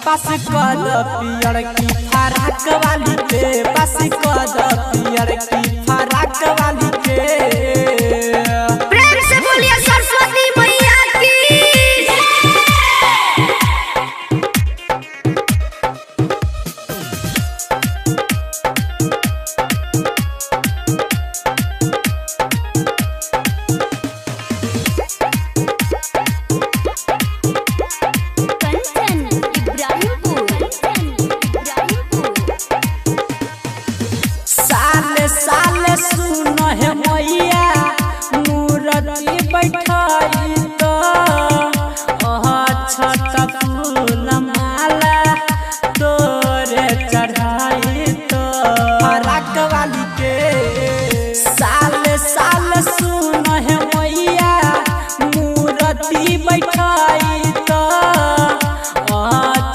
पास कद पियर की फराक वाली के पास कद पियर की फराक वाली के प्रेम से बोलिए सरस्वती मैया की साले सुन है मैया मूर्ति बैठाई तो छत फूल माला तोरे चढ़ाई तो फराक वाली के साले सुन है मैया मूर्ति बैठाई तो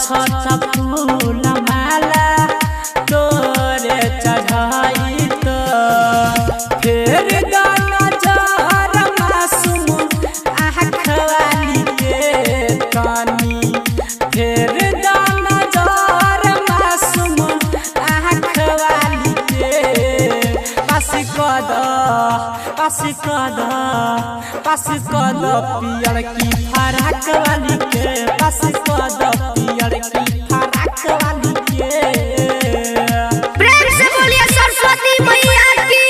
छत फूल माला तोरे चढ़ाई तो फिर गाना जहर मासूम आँख वाली के कानी फिर गाना जहर मासूम आँख वाली के पास कद पियर की फराक वाली के पास कद पियर की फराक वाली के प्रेम से बोलिए सरस्वती मैया की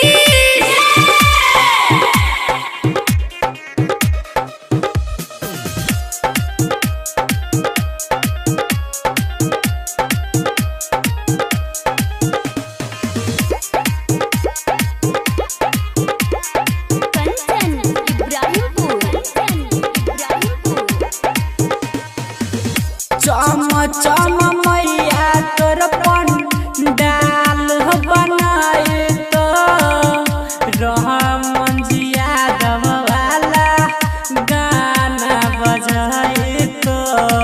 चम मैया तोर पंडाल बनाए तो रामनजी यादव वाला गाना बजाए तो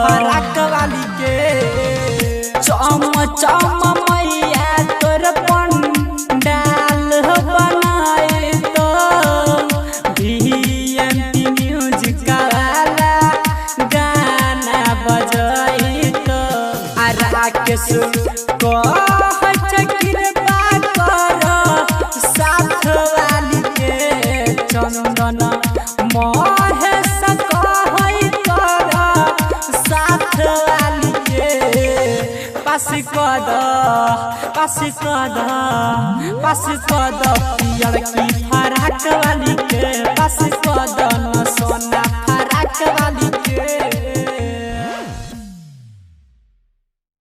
फराक वाली के चम मैया तोर पंडाल बनाए तो VMP म्यूजिक वाला गाना बजाई तो राकेश कृपा कर साथ वाली के चंदन महेश कहै कर साथ वाली के पास कद पियर की फराक वाली के पास कद न सोना फराक वाली के।